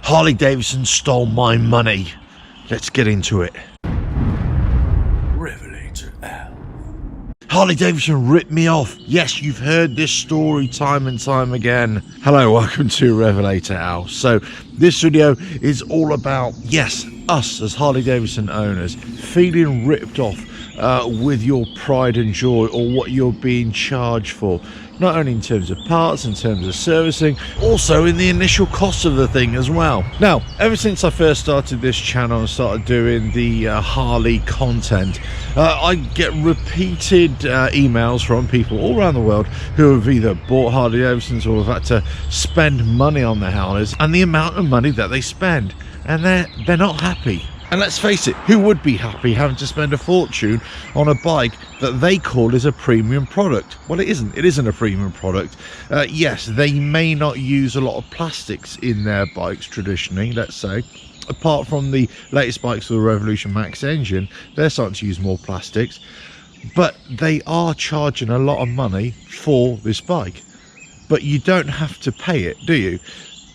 Harley Davidson stole my money. Let's get into it. RevelatorAlf. Harley Davidson ripped me off. Yes, you've heard this story time and time again. Hello, welcome to RevelatorAlf. So this video is all about, yes, us as Harley Davidson owners feeling ripped off with your pride and joy, or what you're being charged for. Not only in terms of parts, in terms of servicing, also in the initial cost of the thing as well. Now, ever since I first started this channel and started doing the Harley content, I get repeated emails from people all around the world who have either bought Harley Davidsons or have had to spend money on their Harleys, and the amount of money that they spend, and they're not happy. And let's face it, who would be happy having to spend a fortune on a bike that they call is a premium product? Well, it isn't. It isn't a premium product. Yes, they may not use a lot of plastics in their bikes traditionally, let's say. Apart from the latest bikes with the Revolution Max engine, they're starting to use more plastics. But they are charging a lot of money for this bike. But you don't have to pay it, do you?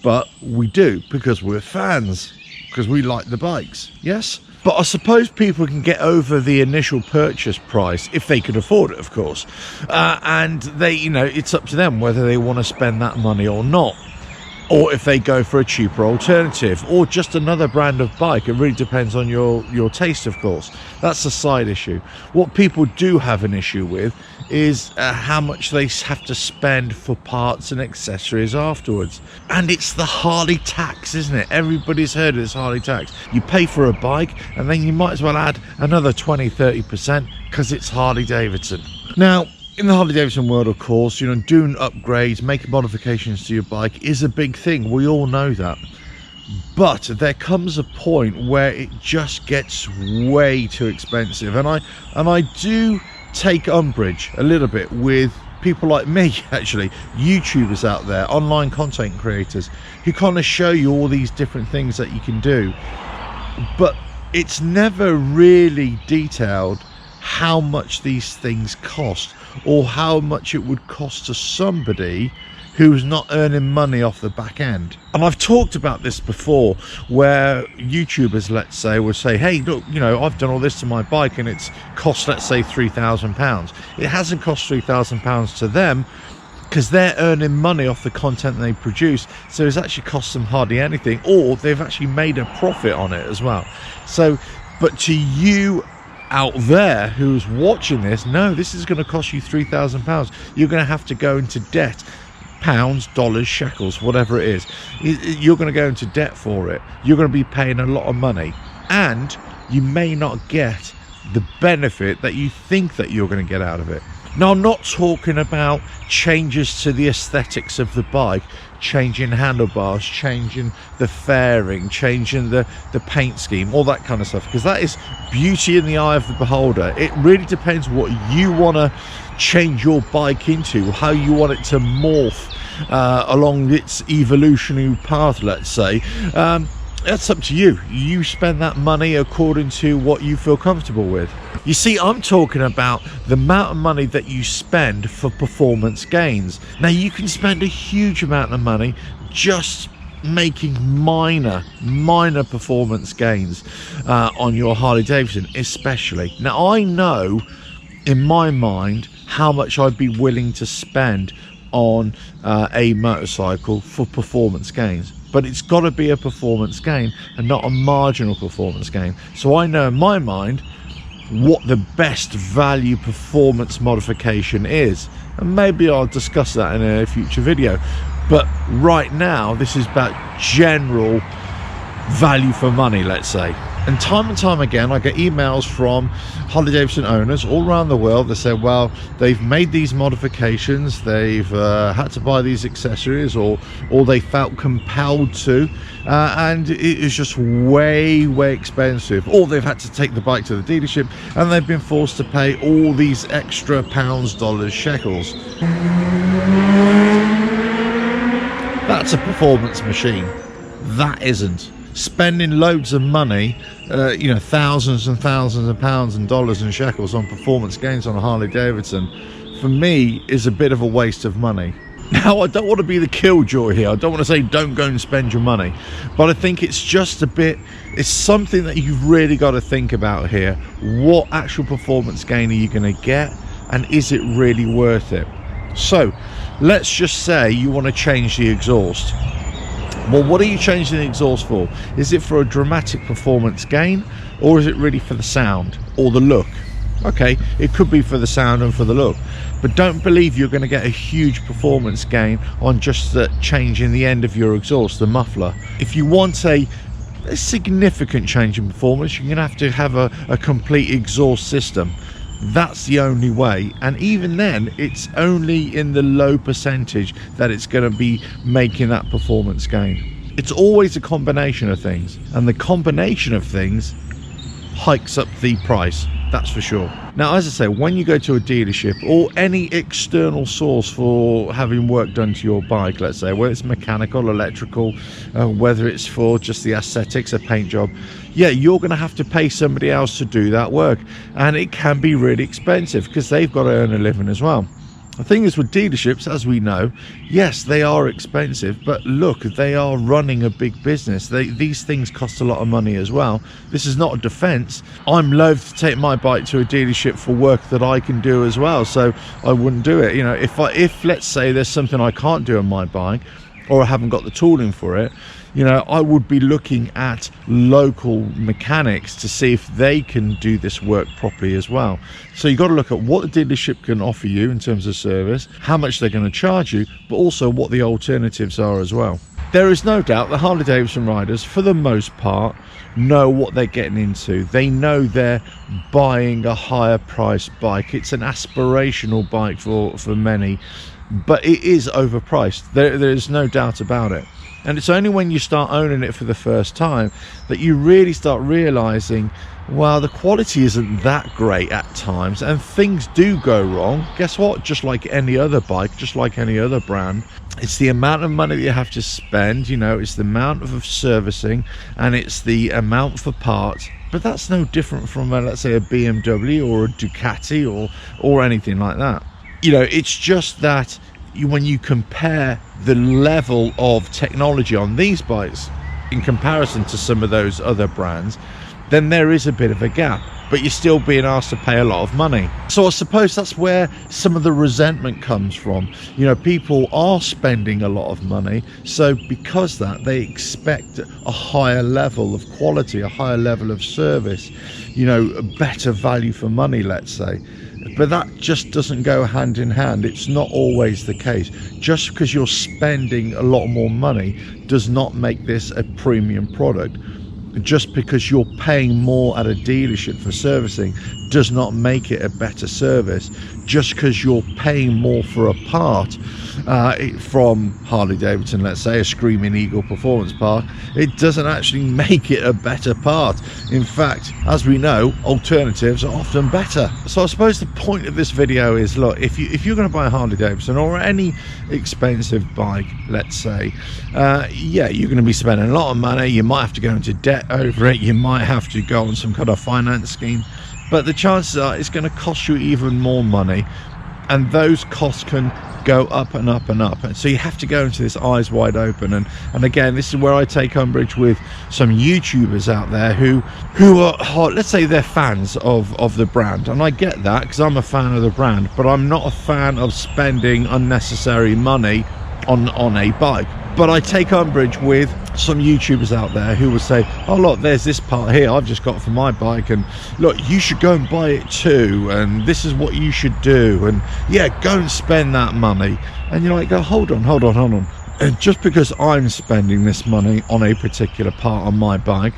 But we do, because we're fans. Because we like the bikes, yes? But I suppose people can get over the initial purchase price if they could afford it, of course. And they, it's up to them whether they want to spend that money or not. Or if they go for a cheaper alternative, or just another brand of bike. It really depends on your taste, of course. That's a side issue. What people do have an issue with is how much they have to spend for parts and accessories afterwards. And it's the Harley tax, isn't it? Everybody's heard of this Harley tax. You pay for a bike and then you might as well add another 20-30% because it's Harley Davidson. Now, in the Harley Davidson world, of course, doing upgrades, making modifications to your bike is a big thing. We all know that. But there comes a point where it just gets way too expensive. And I do take umbrage a little bit with people like me, actually, YouTubers out there, online content creators, who kind of show you all these different things that you can do. But it's never really detailed how much these things cost, or how much it would cost to somebody who's not earning money off the back end. And I've talked about this before, where YouTubers, let's say, will say, hey, look, I've done all this to my bike and it's cost, let's say, £3,000. It hasn't cost £3,000 to them, because they're earning money off the content they produce, so it's actually cost them hardly anything, or they've actually made a profit on it as well. So, but to you out there who's watching this, no, this is going to cost you £3,000. You're going to have to go into debt. Pounds, dollars, shekels, whatever it is. You're going to go into debt for it. You're going to be paying a lot of money. And you may not get the benefit that you think that you're going to get out of it. Now, I'm not talking about changes to the aesthetics of the bike, changing handlebars, changing the fairing, changing the paint scheme, all that kind of stuff, because that is beauty in the eye of the beholder. It really depends what you want to change your bike into, how you want it to morph along its evolutionary path, let's say. That's up to you. You spend that money according to what you feel comfortable with. You see, I'm talking about the amount of money that you spend for performance gains. Now, you can spend a huge amount of money just making minor performance gains on your Harley Davidson, especially. Now, I know in my mind how much I'd be willing to spend on a motorcycle for performance gains. But it's got to be a performance gain and not a marginal performance gain. So I know in my mind what the best value performance modification is. And maybe I'll discuss that in a future video. But right now, this is about general value for money, let's say. And time again, I get emails from Harley Davidson owners all around the world that say, well, they've made these modifications, they've had to buy these accessories, or they felt compelled to, and it is just way expensive. Or they've had to take the bike to the dealership and they've been forced to pay all these extra pounds, dollars, shekels. That's a performance machine. That isn't. Spending loads of money, thousands and thousands of pounds and dollars and shekels on performance gains on a Harley Davidson, for me, is a bit of a waste of money. Now, I don't want to be the killjoy here. I don't want to say don't go and spend your money, but I think it's just a bit, it's something that you've really got to think about here. What actual performance gain are you going to get, and is it really worth it? So let's just say you want to change the exhaust. Well, what are you changing the exhaust for? Is it for a dramatic performance gain, or is it really for the sound or the look? Okay, it could be for the sound and for the look, but don't believe you're going to get a huge performance gain on just the change in the end of your exhaust, the muffler. If you want a significant change in performance, you're going to have a complete exhaust system. That's the only way, and even then it's only in the low percentage that it's going to be making that performance gain. It's always a combination of things, and the combination of things hikes up the price, that's for sure. Now, as I say, when you go to a dealership or any external source for having work done to your bike, let's say, whether it's mechanical, electrical, whether it's for just the aesthetics, a paint job, yeah, you're going to have to pay somebody else to do that work, and it can be really expensive because they've got to earn a living as well. The thing is with dealerships, as we know, yes, they are expensive, but look, they are running a big business. These things cost a lot of money as well. This is not a defense. I'm loath to take my bike to a dealership for work that I can do as well, so I wouldn't do it. You know, if let's say there's something I can't do on my bike, or I haven't got the tooling for it, you know, I would be looking at local mechanics to see if they can do this work properly as well. So you've got to look at what the dealership can offer you in terms of service, how much they're going to charge you, but also what the alternatives are as well. There is no doubt the Harley Davidson riders, for the most part, know what they're getting into. They know they're buying a higher priced bike. It's an aspirational bike for many, but it is overpriced. There is no doubt about it. And it's only when you start owning it for the first time that you really start realizing, well, the quality isn't that great at times, and things do go wrong. Guess what? Just like any other bike, just like any other brand, it's the amount of money that you have to spend, you know, it's the amount of servicing, and it's the amount for parts. But that's no different from, let's say, a BMW or a Ducati or anything like that. You know, it's just that when you compare the level of technology on these bikes in comparison to some of those other brands, then there is a bit of a gap, but you're still being asked to pay a lot of money. So I suppose that's where some of the resentment comes from. You know, people are spending a lot of money, so because that, they expect a higher level of quality, a higher level of service, you know, a better value for money, let's say. But that just doesn't go hand in hand. It's not always the case. Just because you're spending a lot more money does not make this a premium product. Just because you're paying more at a dealership for servicing does not make it a better service. Just because you're paying more for a part from Harley Davidson, let's say a Screaming Eagle performance part, it doesn't actually make it a better part. In fact, as we know, alternatives are often better. So I suppose the point of this video is, look, if you're going to buy a Harley Davidson or any expensive bike, let's say, yeah, you're going to be spending a lot of money. You might have to go into debt over it. You might have to go on some kind of finance scheme, but the chances are it's going to cost you even more money, and those costs can go up and up and up, and so you have to go into this eyes wide open. And again, this is where I take umbrage with some YouTubers out there who are, let's say, they're fans of the brand, and I get that because I'm a fan of the brand, but I'm not a fan of spending unnecessary money on a bike. But I take umbrage with some YouTubers out there who will say, oh look, there's this part here I've just got for my bike, and look, you should go and buy it too, and this is what you should do, and yeah, go and spend that money. And you're like, go, hold on. And just because I'm spending this money on a particular part on my bike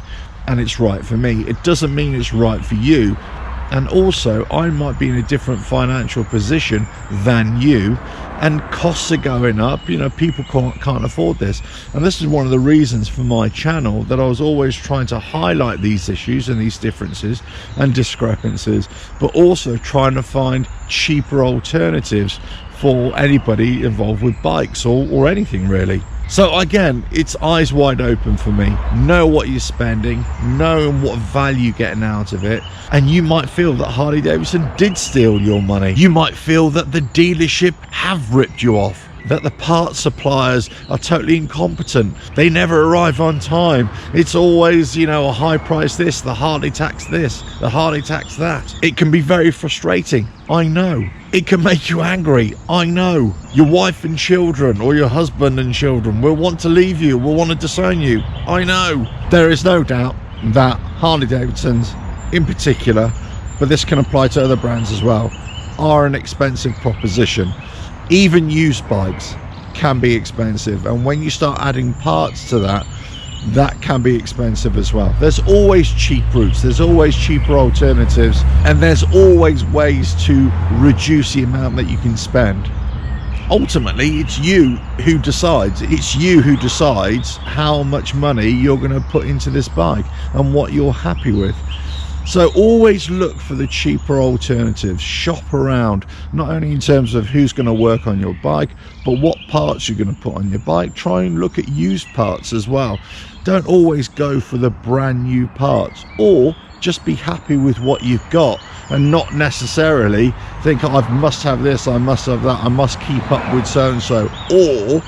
and it's right for me, it doesn't mean it's right for you. And also, I might be in a different financial position than you, and costs are going up. You know, people can't afford this. And this is one of the reasons for my channel, that I was always trying to highlight these issues and these differences and discrepancies, but also trying to find cheaper alternatives for anybody involved with bikes or anything really. So again, it's eyes wide open for me. Know what you're spending, know what value you're getting out of it, and you might feel that Harley Davidson did steal your money. You might feel that the dealership have ripped you off. that the parts suppliers are totally incompetent. They never arrive on time. It's always, you know, a high price this, the Harley tax this, the Harley tax that. It can be very frustrating, I know. It can make you angry, I know. Your wife and children, or your husband and children will want to leave you, will want to disown you, I know. There is no doubt that Harley Davidsons in particular, but this can apply to other brands as well, are an expensive proposition. Even used bikes can be expensive, and when you start adding parts to that, that can be expensive as well. There's always cheap routes, there's always cheaper alternatives, and there's always ways to reduce the amount that you can spend. Ultimately, it's you who decides. It's you who decides how much money you're going to put into this bike and what you're happy with. So always look for the cheaper alternatives. Shop around, not only in terms of who's going to work on your bike, but what parts you're going to put on your bike. Try and look at used parts as well. Don't always go for the brand new parts, or just be happy with what you've got and not necessarily think, oh, I must have this, I must have that, I must keep up with so and so. Or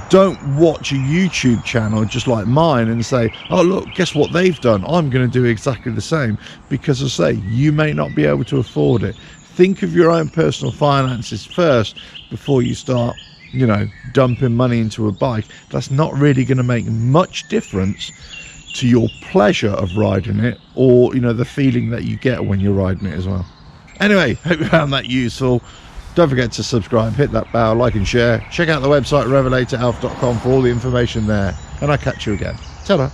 don't watch a YouTube channel just like mine and say, oh look, guess what they've done, I'm going to do exactly the same, because as I say, you may not be able to afford it. Think of your own personal finances first before you start, you know, dumping money into a bike. That's not really going to make much difference to your pleasure of riding it, or, you know, the feeling that you get when you're riding it as well. Anyway, hope you found that useful. Don't forget to subscribe, hit that bell, like and share. Check out the website RevelatorAlf.com for all the information there, and I'll catch you again. Ta-da.